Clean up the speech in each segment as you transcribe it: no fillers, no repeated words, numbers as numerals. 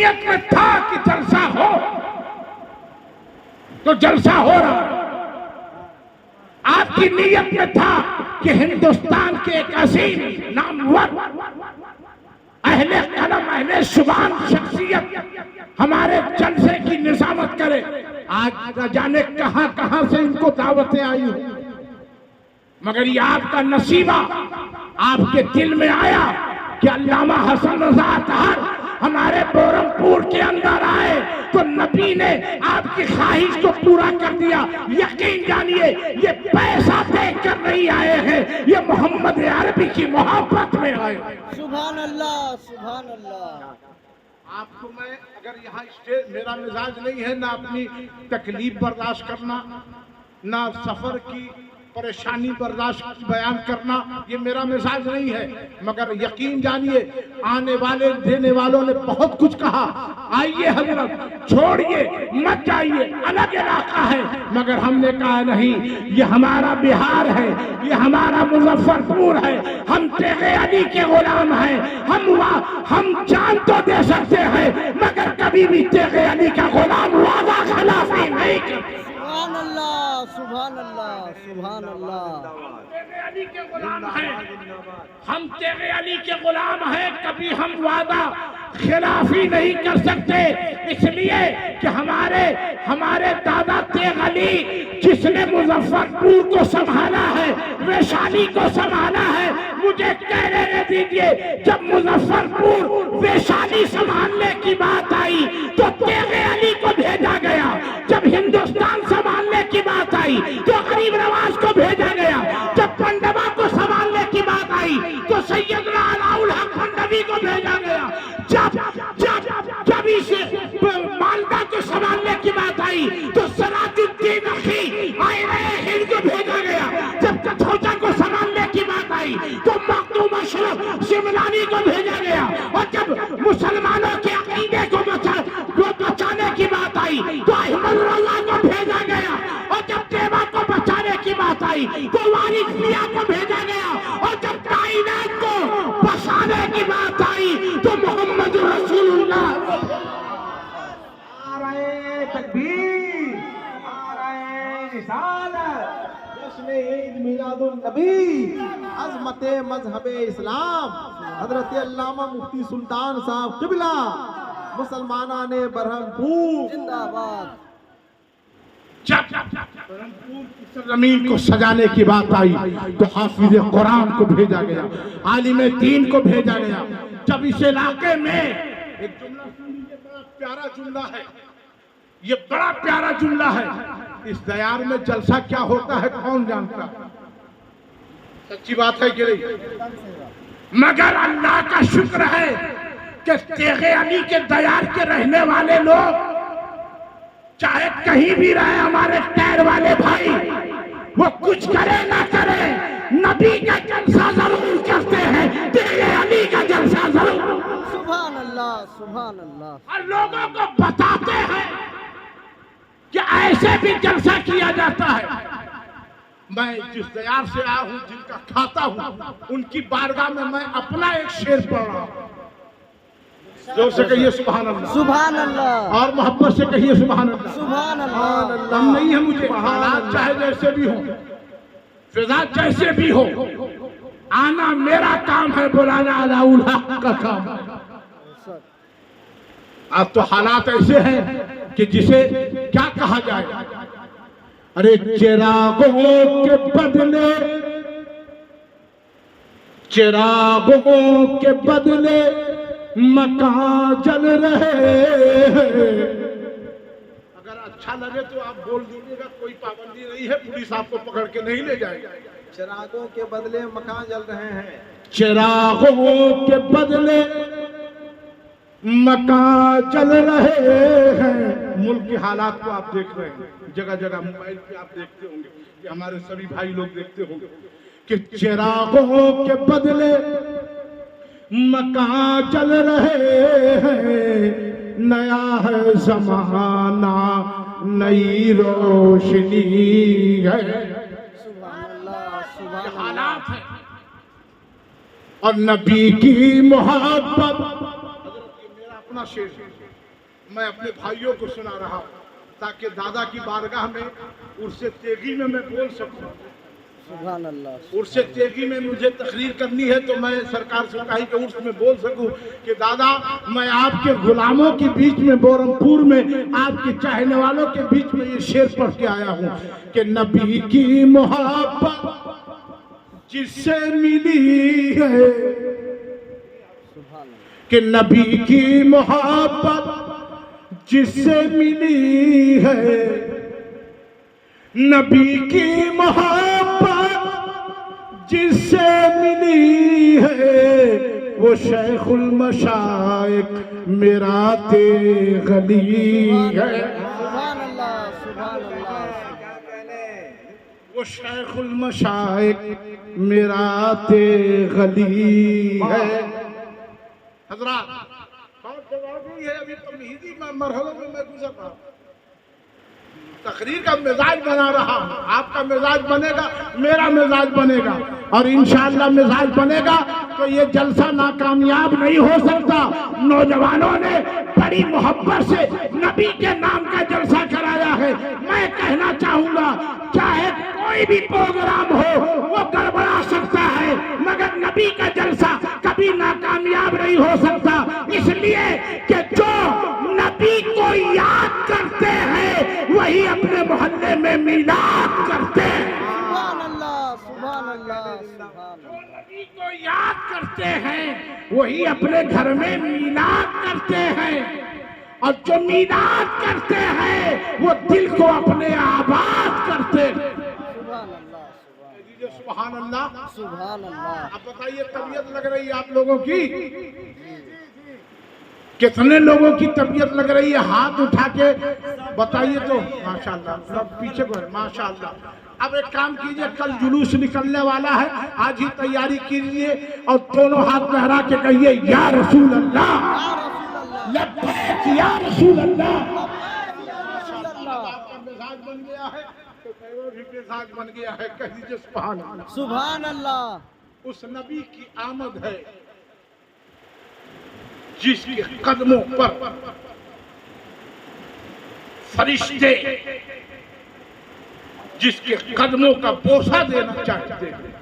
नीयत में था कि जलसा हो तो जलसा हो रहा है। आपकी नीयत में था कि हिंदुस्तान के एक अजीम नामवर अहले कलम अहले जुबान शख्सियत हमारे जलसे की निजामत करे। आज न जाने कहां कहां से इनको दावतें आई हो, मगर ये आपका नसीबा आपके दिल में आया कि अल्लामा हसन रजा अतहर हमारे बोरमपुर के अंदर आए तो नबी ने आपकी ख्वाहिश को पूरा कर दिया। यकीन जानिए ये पैसा देकर नहीं आए हैं, ये मोहम्मद अरबी की मोहब्बत में आए। सुभान अल्लाह, सुभान अल्लाह। आपको मैं अगर यहाँ स्टेज, मेरा मिजाज नहीं है ना अपनी तकलीफ बर्दाश्त करना, ना सफर की परेशानी बर्दाश्त बयान करना, ये मेरा मिजाज नहीं है। मगर यकीन जानिए आने वाले देने वालों ने बहुत कुछ कहा, आइए हजरत छोड़िए मत जाइए, अलग इलाका है। मगर हमने कहा नहीं, ये हमारा बिहार है, ये हमारा मुजफ्फरपुर है, हम तेगे अली के गुलाम हैं। हम जान तो दे सकते हैं मगर कभी भी तेगे अली का गुलाम वादा खिलाफी नहीं करते। सुभान अल्लाह, सुभान अल्लाह, सुभान अल्लाह। तेगे अली के गुलाम हैं, हम तेगे अली के गुलाम हैं, कभी हम वादा खिलाफी नहीं कर सकते। इसलिए कि हमारे दादा तेग अली जिसने मुजफ्फरपुर को संभाला है, वैशाली को संभाला है, मुझे कहने दीजिए जब मुजफ्फरपुर वैशाली संभालने की बात आई तो तेगे अली को भेजा गया। जब हिंदुस्तान संभालने की बात आई तो गरीब नवाज को भेजा गया। जब पंडवा को संभालने की बात आई तो सैयदना अलाउल हक पंडवी को भेजा गया। जब इसे मालदा को संभालने की बात आई तो सराजुद्दीन अखी आईने हिंद को भेजा गया। जब कथौजा को संभालने की बात आई तो मखदूम अशरफ शिमलानी को भेजा गया। और जब मुसलमानों के अकीदे को बचाने की बात आई तो अहमद रजा को भेजा गया। और जब देवा को बचाने की बात आई तो वारिस मियां को भेजा गया। और जब कायनात को बचाने की बात आई तो मोहम्मद रसूलुल्लाह। नारे तकबीर, नारे रिसालत, जश्न ईद मिलादुन नबी, अज़मते मज़हबे इस्लाम, हज़रत अल्लामा मुफ्ती सुल्तान साहब क़िबला मुसलमाना ने बरहमपुर जिंदाबाद। बरहमपुर की जमीन को सजाने की बात आई तो हाफिज कुरान को भेजा गया, आलिम दीन को भेजा गया। जब इस इलाके में एक जुमला सुन लीजिए, बड़ा प्यारा जुमला है, ये बड़ा प्यारा जुमला है। इस दयार में जलसा क्या होता है कौन जानता, सच्ची बात है कि नहीं। मगर अल्लाह का शुक्र है कि तेगे अली के दयार के रहने वाले लोग चाहे कहीं भी रहे, हमारे टैर वाले भाई, वो कुछ करे ना करे नबी का जलसा जरूर करते हैं, तेगे अली का जलसा जरूर। सुभान अल्लाह, सुभान अल्लाह। और लोगों को बताते हैं कि ऐसे भी जलसा किया जाता है। मैं जिस दयार से आया हूं, जिनका खाता हूं, उनकी बारगाह में मैं अपना एक शेर पढ़ रहा हूं। जोर से कहिए सुभान अल्लाह, सुभान अल्लाह। और मोहब्बत से कहिए सुभान अल्लाह। सुभान अल्लाह। कम नहीं है मुझे, हालात चाहे जैसे भी हो, फिजा जैसे भी हो, आना मेरा काम है, बुलाना अलाउल हक का काम है। अब तो हालात ऐसे हैं कि जिसे क्या कहा जाए। अरे चिरागों के बदले, चिरागों के बदले मकान जल रहे हैं। अगर अच्छा लगे तो आप बोल दीजिएगा, कोई पाबंदी नहीं है, पुलिस आपको पकड़ के नहीं ले जाएगा। चिरागों के बदले मकान जल रहे हैं, चिरागों के बदले मकान जल रहे हैं। मुल्क के हालात को आप देख रहे हैं, जगह जगह मोबाइल पे आप देखते होंगे, कि हमारे सभी भाई लोग देखते होंगे कि चिरागों के बदले मकान जल रहे हैं। नया है जमाना, नई रोशनी है। सुभान अल्लाह, सुभान अल्लाह। हालात है और नबी की मोहब्बत। अपना शेर मैं अपने भाइयों को सुना रहा हूँ ताकि दादा की बारगाह में उससे तेगी में मैं बोल सकूं। सुभान अल्लाह। उर्स तेगी में मुझे तकरीर करनी है तो मैं सरकार से कही कि उर्स में बोल सकूं कि दादा मैं आपके गुलामों के बीच में बोरमपुर में आपके चाहने वालों के बीच में ये शेर पढ़ के आया हूं कि नबी की मोहब्बत जिससे मिली है, कि नबी की मोहब्बत जिससे मिली है, नबी की मोहब्बत जिससे मिली है, वो शेखुल मशाइख मेरा ते गली है। सुभान अल्लाह, सुभान अल्लाह। वो शेखुल मशाइख मेरा ते गली है। हजरात बहुत जवाबी है, अभी तमहीदी मरहलों में मैं गुजर रहा हूँ, तकरीर का मिजाज बना रहा हूँ। आपका मिजाज बनेगा, मेरा मिजाज बनेगा और इंशाअल्लाह मिजाज बनेगा तो ये जलसा नाकामयाब नहीं हो सकता। नौजवानों ने बड़ी मोहब्बत से नबी के नाम का जलसा कराया है। मैं कहना चाहूंगा चाहे कोई भी प्रोग्राम हो वो गड़बड़ा सकता है मगर नबी का जलसा कभी नाकामयाब नहीं हो सकता, इसलिए कि जो नबी को याद करते हैं वही अपने मोहल्ले में मिलाद करते हैं। सुभान अल्लाह, सुभान अल्लाह, सुभान जो नबी को याद करते हैं वही अपने घर में मिलाद करते हैं और जो मिलाद करते हैं वो दिल को अपने आबाद करते हैं। सुभान अल्लाह, सुभान अल्लाह। अब बताइए तबीयत लग रही है आप लोगों की? कितने लोगों की तबीयत लग रही है? हाथ उठा के बताइए तो। माशाअल्लाह, सब पीछे को माशाअल्लाह। अब एक काम कीजिए, कल जुलूस निकलने वाला है, आज ही तैयारी कीजिए और दोनों हाथ लहरा के कहिए या रसूल अल्लाह, लब्बैक या रसूल अल्लाह। आपका मिजाज बन गया है तो भी मिजाज बन गया है, कह दीजिए सुभान अल्लाह। सुभान अल्लाह। उस नबी की आमद है जिसके कदमों पर फरिश्ते जिसके कदमों का बोसा देना चाहते हैं।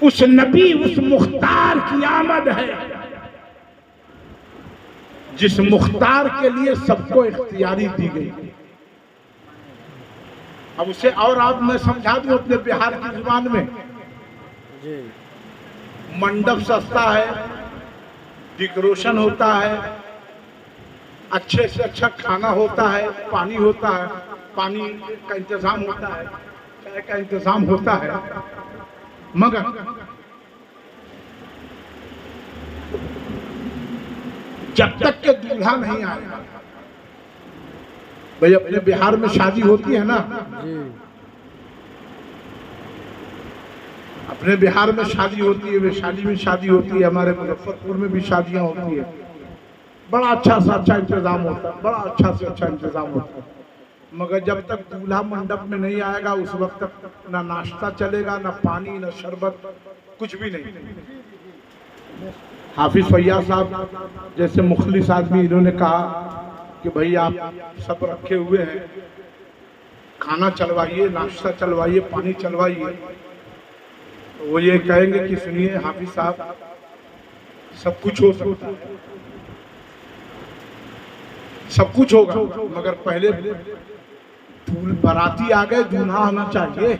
उस नबी, उस मुख्तार की आमद है जिस मुख्तार के लिए सबको इख्तियारी दी गई। अब उसे और आप मैं समझा दूं अपने बिहार की जुबान में। जी। मंडप सस्ता है, डेकोरेशन होता है, अच्छे से अच्छा खाना होता है, पानी होता है, पानी का इंतजाम होता है, चाय का इंतजाम होता है, मगर जब तक के दूल्हा नहीं आएगा। भाई अपने बिहार में शादी होती है ना, जी। अपने बिहार में शादी होती है, वैशाली में शादी होती है, हमारे मुजफ्फरपुर में भी शादियां होती है। बड़ा अच्छा से अच्छा इंतजाम होता है, बड़ा अच्छा से अच्छा इंतजाम होता है, मगर जब तक दूल्हा मंडप में नहीं आएगा उस वक्त तक ना नाश्ता चलेगा, ना पानी, ना शरबत, कुछ भी नहीं। हाफिज फैयाज साहब जैसे मुखलिस आदमी, इन्होंने कहा कि भाई आप सब रखे हुए हैं, खाना चलवाइए, नाश्ता चलवाइए, पानी चलवाइए। तो वो ये कहेंगे कि सुनिए हाफिज साहब, सब कुछ हो सकता है, सब कुछ होगा, मगर पहले बाराती आ गए, दूल्हा आना चाहिए।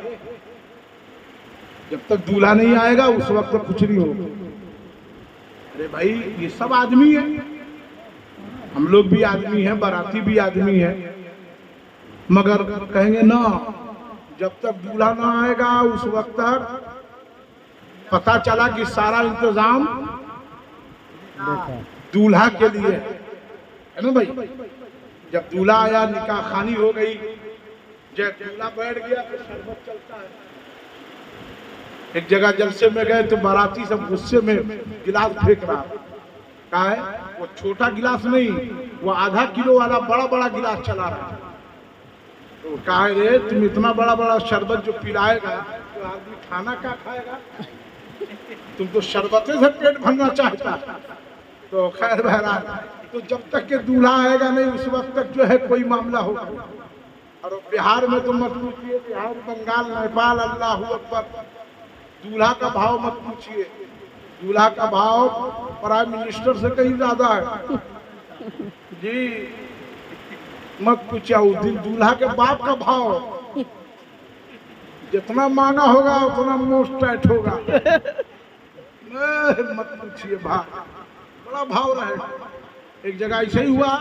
जब तक दूल्हा नहीं आएगा उस वक्त तक कुछ नहीं होगा। अरे भाई ये सब आदमी है, हम लोग भी आदमी हैं, बाराती भी आदमी है, मगर कहेंगे ना जब तक दूल्हा ना आएगा उस वक्त तक पता चला कि सारा इंतजाम दूल्हा के लिए है ना भाई। जब दूल्हा आया, निकाह खानी हो गई, जब दूल्हा बैठ गया तो शरबत चलता है। एक जगह जलसे में गए तो बाराती सब गुस्से में गिलास फेंक रहा, कहा है वो छोटा गिलास नहीं, वो आधा किलो वाला बड़ा बड़ा गिलास चला रहा है। तो कहा है रे तुम इतना बड़ा बड़ा शरबत जो पिलाएगा तो आदमी खाना क्या खाएगा, तुम तो शरबते से पेट भरना चाहता है। तो खैर बहरहाल, तो जब तक के दूल्हा आएगा नहीं उस वक्त तक जो है कोई मामला होगा। और बिहार में तो मत पूछिए, बिहार, बंगाल, नेपाल, अल्लाह अकबर, दूल्हा का भाव मत पूछिए। दूल्हा का भाव प्राइम मिनिस्टर से कहीं ज्यादा है जी, मत पूछिए। उस दिन दूल्हा के बाप का भाव जितना मांगा होगा उतना मोस्ट टाइट होगा, मत पूछिए भाई, बड़ा भाव रहेगा। एक जगह ऐसे ही हुआ,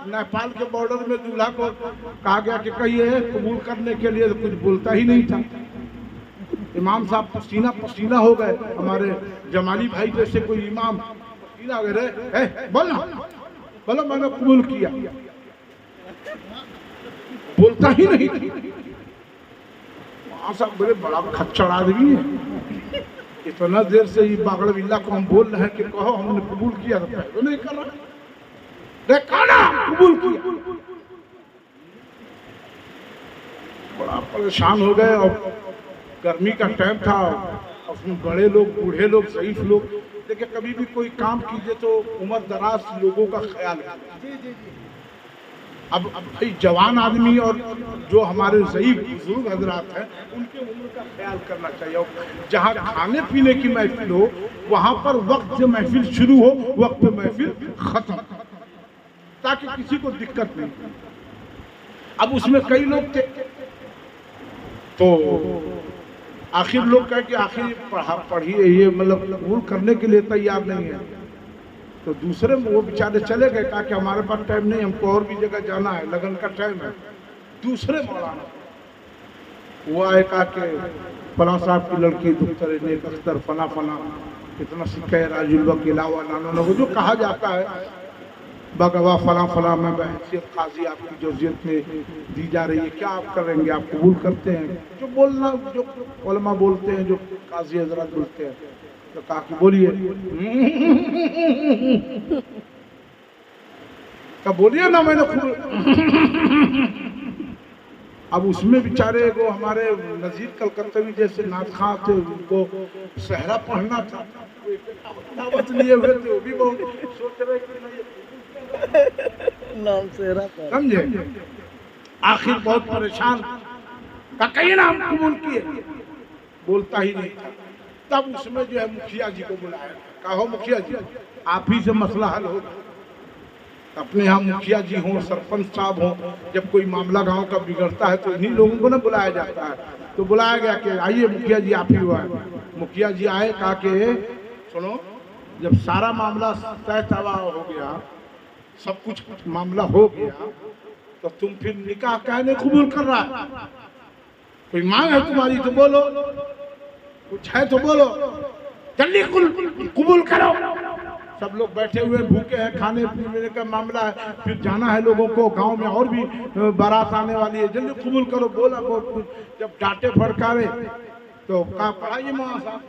नेपाल के बॉर्डर में दूल्हा को कहा गया कि कहिए कबूल करने के लिए, तो कुछ बोलता ही नहीं था। इमाम साहब पसीना पसीना हो गए, हमारे जमाली भाई जैसे कोई इमाम पसीना हो गए, बोलो मैंने कबूल किया, बोलता ही नहीं। वहां साहब बड़े बड़ा खच्चड़ आदमी है, इतना देर से ये बागड़ बिल्ला को हम बोल रहे हैं कि कहो हमने कबूल किया, तो नहीं कर रहा, कबूल किया। बड़ा परेशान हो गए। और गर्मी का टाइम था, उसमें बड़े लोग, बूढ़े लोग, ज़ईफ लोग, देखिए कभी भी कोई काम कीजिए तो उम्र दराज लोगों का ख्याल है। अब भाई जवान आदमी और जो हमारे ज़ईफ बुजुर्ग हजरात हैं उनके उम्र का ख्याल करना चाहिए। जहाँ खाने पीने की महफिल हो वहाँ पर वक्त से महफिल शुरू हो, वक्त पे महफिल खत्म, ताकि किसी को दिक्कत नहीं। अब उसमें कई लोग थे तो आखिर लोग कहे कि आखिर पढ़िए, ये मतलब कबूल करने के लिए तैयार नहीं है। तो दूसरे वो बेचारे चले गए, कहा कि हमारे पास टाइम नहीं, हमको और भी जगह जाना है, लगन का टाइम है। दूसरे मौलाना वो आए, कहा कि फला साहब की लड़की दुख्तर नेक अख्तर फला फला कितना सिक्का है राजुल के अलावा नाना वो जो कहा जाता है बगवा फला फला में बहसियत काजी आपकी जर्जियत में दी जा रही है, क्या आप करेंगे, आप कबूल करते हैं? जो बोलना, जो उलमा बोलते हैं, जो काजी हजरत बोलते हैं, तो कहा कि बोलिए, तो बोलिए ना, मैंने अब उसमें बेचारे को हमारे नजीर कलकत्तवी जैसे नाथखा थे, उनको सहरा पढ़ना था, दावत लिए हुए थे, वो भी बहुत सोच रहे कि नहीं नाम सेहरा पर समझे। आखिर बहुत परेशान का कहीं ना हम कबूल किए, बोलता ही नहीं था। तब उसमें जो है मुखिया जी को बुलाया, कहो मुखिया जी आप ही से मसला हल होगा। अपने यहाँ मुखिया जी हों, सरपंच साहब हों, जब कोई मामला गांव का बिगड़ता है तो इन्हीं लोगों को ना बुलाया जाता है। तो बुलाया गया कि आइए मुखिया जी आप ही हुआ है। मुखिया जी आए, कहा कि सुनो, जब सारा मामला तय तवा हो गया, सब कुछ मामला हो गया, तो तुम फिर निकाह कहने कबूल कर रहा है? कोई मांग है तुम्हारी तो बोलो, कुछ है तो बोलो, जल्दी कबूल करो। सब लोग बैठे हुए भूखे हैं, खाने पीने का मामला है, फिर जाना है लोगों को, गांव में और भी बारात आने वाली है, जल्दी कबूल करो। बोला बहुत कुछ, जब डांटे फड़कारे तो कहा पढ़ाइए मौलाना साहब,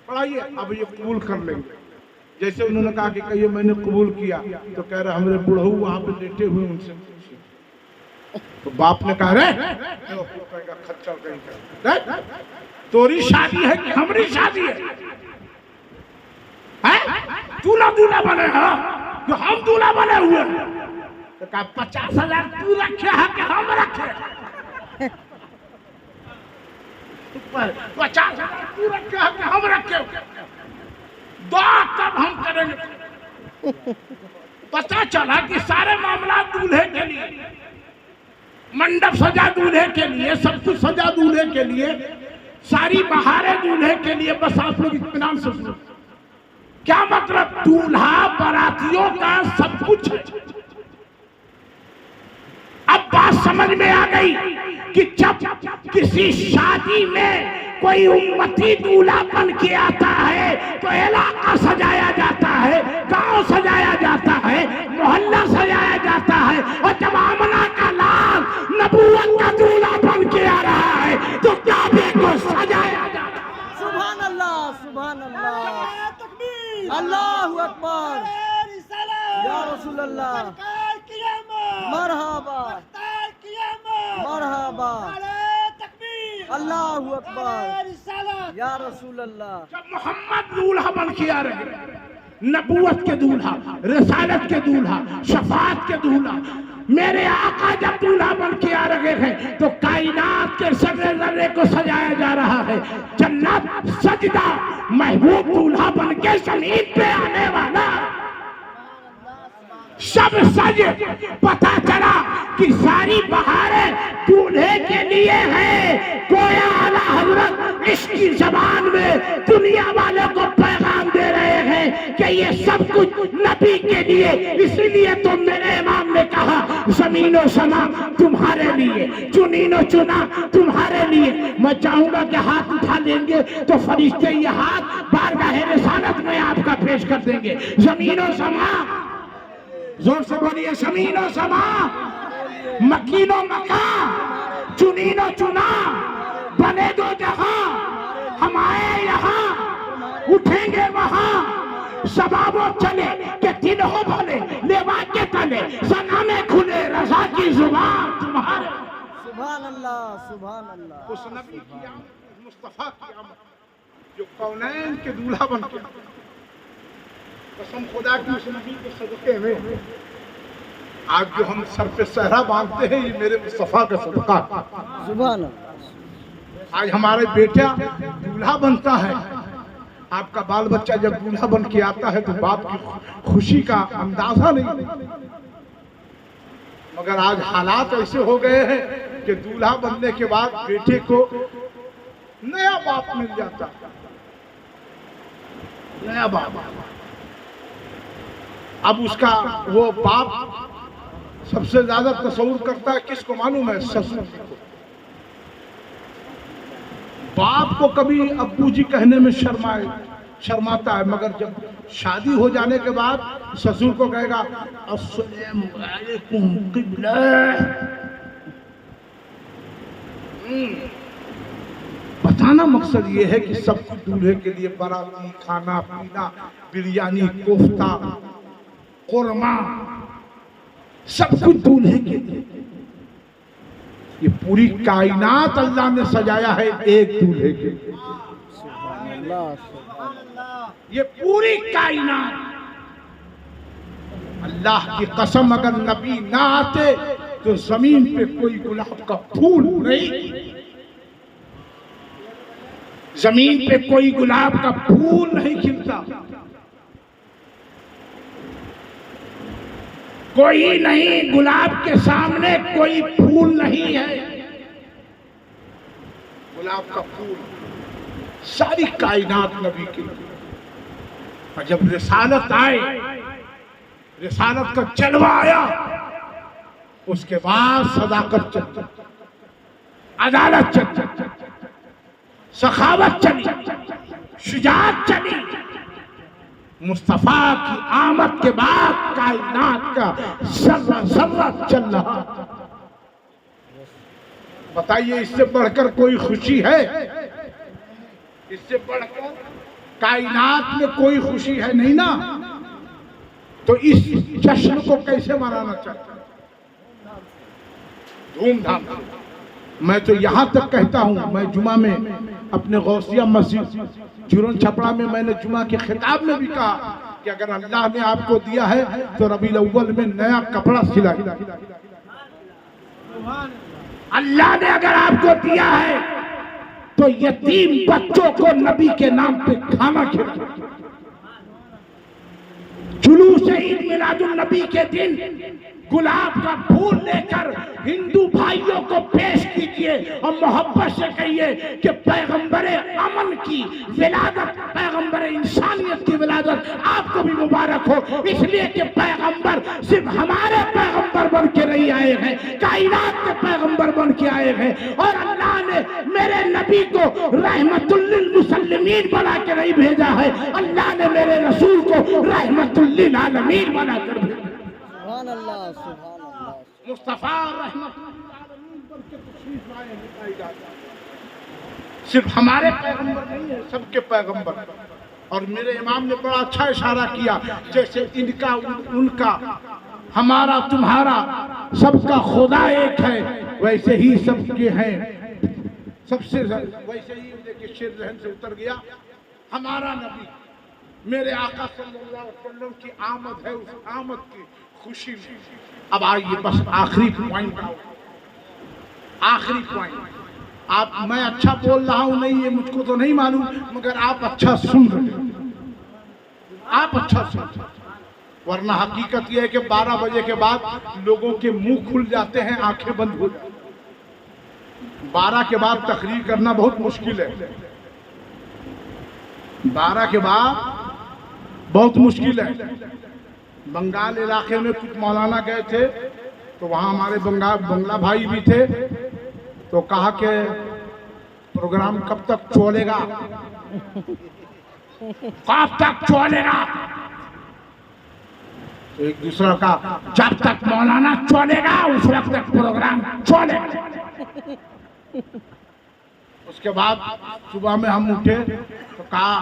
पढ़ाइए, अब ये कबूल कर लेंगे। जैसे उन्होंने कहा कि कहिए मैंने कबूल किया, तो कह रहे हमारे बुढ़ऊ वहां पे लेटे हुए, उनसे तो बाप ने कहा रे खच्चर कहीं, तोरी शादी है कि हमारी शादी है? दूल्हा दूल्हा बने हैं, जो हम दूल्हा बने हुए हैं। तो कहा 50,000 तू रखे है कि हम रखे? 50,000 तू रखे है कि हम रखे? दो तब हम करेंगे। पता चला कि सारे मामला दूल्हे के लिए, मंडप सजा दूल्हे के लिए, सब कुछ सजा दूल्हे के लिए, सारी बहारें दूल्हे के लिए। बस आप लोग इत्मीनान से सुनो, क्या मतलब, दूल्हा बारातियों का सब कुछ है। अब बात समझ में आ गई कि जब किसी शादी में कोई उम्मती दूल्हा बन के आता है तो इलाका सजाया जाता है, गांव सजाया जाता है, मोहल्ला सजाया जाता है। और जब आमना का लाल नबूवत का दूल्हा बन के आ रहा है तो काबे को सजाया जाता है। सुभान अल्लाह, सुभान अल्लाह, अल्लाहु अकबर, या रसूल अल्लाह, मरहबा मरहबा, अल्लाहु अकबर, या रसूल अल्लाह। जब मोहम्मद दूल्हा बन के आ रहे, नबूवत के दूल्हा, रिसालत के दूल्हा, शफाअत के दूल्हा, मेरे आका जब दूल्हा बन के आ रहे हैं तो कायनात के सगरे जर्रे को सजाया जा रहा है। जन्नत सजदा महबूब दूल्हा बन के जमीन पे आने वाला, सब सज, पता चला कि सारी बहारें दूल्हे के लिए है। गोया आला हजरत इसकी जबान में दुनिया वालों को पैगाम दे रहे हैं कि ये सब कुछ नबी के लिए। इसीलिए तो मेरे इमाम ने कहा जमीनो समा तुम्हारे लिए, चुनीनो चुना तुम्हारे लिए। मैं चाहूंगा कि हाथ उठा लेंगे तो फरिश्ते ये हाथ बारगाह रिसालत में आपका पेश कर देंगे। जमीनो समा, जोर से बोलिए, जमीनो समा, मकीनो मका, चुनीनो चुना, बने दो जहां, हम आए यहाँ उठेंगे वहां। सबाबो चले के दिन हो बोले, लेवा के तले सना में खुले, रजा की जुबान तुम्हारे। सुभान अल्लाह, सुभान अल्लाह। उस नबी की आमद, मुस्तफा की आमद, जो कौनैन के दूल्हा बन के, कसम खुदा की उस नबी के सदके में आज जो हम सर पे सहरा बांधते हैं, ये मेरे मुस्तफा का सदका। सुभान अल्लाह। आज हमारे बेटा दूल्हा बनता है, आपका बाल बच्चा जब दूल्हा बन के आता है तो बाप की खुशी का अंदाजा नहीं। मगर आज हालात ऐसे हो गए हैं कि दूल्हा बनने के बाद बेटे को नया बाप मिल जाता, नया बाप। अब उसका वो बाप सबसे ज्यादा तसव्वुर करता है किसको मालूम है? ससुर को। बाप को कभी अब्बू जी कहने में शर्माता है, मगर जब शादी हो जाने के बाद ससुर को कहेगा अस्सलाम वालेकुम क़िबला। बताना मकसद ये है कि सब कुछ दूल्हे के लिए बाराती, खाना पीना, बिरयानी, कोफ्ता, कुरमा, सब कुछ दूल्हे के लिए। ये पूरी कायनात अल्लाह ने सजाया है एक दूल्हे के लिए। सुभान अल्लाह, सुभान अल्लाह। ये पूरी कायनात, अल्लाह की कसम, अगर नबी ना आते तो जमीन पे कोई गुलाब का फूल नहीं, जमीन पे कोई गुलाब का फूल नहीं खिलता। कोई नहीं, गुलाब के सामने कोई फूल नहीं है। गुलाब का फूल सारी कायनात नबी की। और जब रिसालत आए, रिसालत का जलवा आया, उसके बाद सदाकत चली, अदालत चली, सखावत चली, शुजाअत चली। मुस्तफा की आमद के बाद कायनात का सर्रा सर्रा चल रहा। बताइए, इससे बढ़कर कोई खुशी है? इससे बढ़कर कायनात में कोई खुशी है नहीं ना। तो इस जश्न को कैसे मनाना चाहते हैं? धूमधाम से। मैं तो यहाँ तक कहता हूँ, मैं जुमा में अपने गौसिया मस्जिद जुरन छपड़ा में मैंने जुमा के खिताब में भी कहा कि अगर अल्लाह ने आपको दिया है तो रबीउल अव्वल में नया कपड़ा सिलाइए। अल्लाह ने अगर आपको दिया है तो यतीम बच्चों को नबी के नाम पे खाना खिलाइए। जुलूस ईद मिलादुन नबी के दिन गुलाब का फूल लेकर हिंदू भाइयों को पेश कीजिए और मोहब्बत से कहिए कि पैगंबरे अमन की विलादत, पैगंबरे इंसानियत की विलादत आपको भी मुबारक हो। इसलिए कि पैगंबर सिर्फ हमारे पैगंबर बन के नहीं आए हैं, कायनात के पैगंबर बन के आए हैं। और अल्लाह ने मेरे नबी को रहमतुल लिल मुसल्लिमीन बना के नहीं भेजा है, अल्लाह ने मेरे रसूल को रहमतुल लिल आलमीन बना कर भेजा। सुभान अल्लाह, सुभान अल्लाह। मुस्तफा रहमतुल लिल आलमीन बन के तशरीफ लाए हैं, बताई जाता है। सिर्फ हमारे पैगंबर नहीं है, सबके पैगंबर। और मेरे इमाम ने बड़ा अच्छा इशारा किया, जैसे इनका उनका, हमारा तुम्हारा, सबका खुदा एक है, वैसे ही सबके हैं। सबसे वैसे ही देखिए शेर रहन से उतर गया, हमारा नबी मेरे आका सल्लल्लाहु अलैहि वसल्लम की आमद है, उस आमद की खुशी में। अब आइए बस आखिरी पॉइंट आओ, आखिरी पॉइंट। आप, मैं अच्छा बोल रहा हूं नहीं, ये मुझको तो नहीं मालूम, मगर आप अच्छा सुन रहे हो, आप अच्छा सुन रहे हो। वरना हकीकत यह है कि 12 बजे के बाद लोगों के मुंह खुल जाते हैं, आंखें बंद हो जाती हैं। 12 के बाद तकरीर करना बहुत मुश्किल है, 12 के बाद बहुत मुश्किल है। बंगाल इलाके में कुछ मौलाना गए थे, तो वहाँ हमारे बंगला भाई भी थे, तो कहा कि प्रोग्राम कब तक चलेगा, कब तक चलेगा? तो एक दूसरा का, जब तक मौलाना चलेगा उस वक्त तक प्रोग्राम चलेगा। उसके बाद सुबह में हम उठे तो कहा,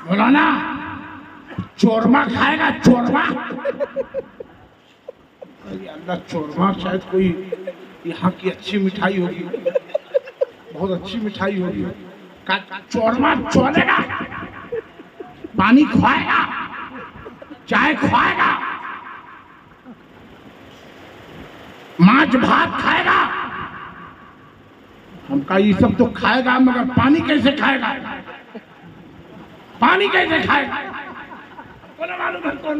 मौलाना चोरमा खाएगा? चोरमा? अरे अल्लाह, चोरमा शायद कोई यहाँ की अच्छी मिठाई होगी, बहुत अच्छी मिठाई होगी। चोरमा चलेगा? पानी खुआएगा? चाय खुआएगा? मांस भात खाएगा? हम कहा ये सब तो खाएगा, मगर पानी कैसे खाएगा? पानी कैसे खाएगा? मालूम है कौन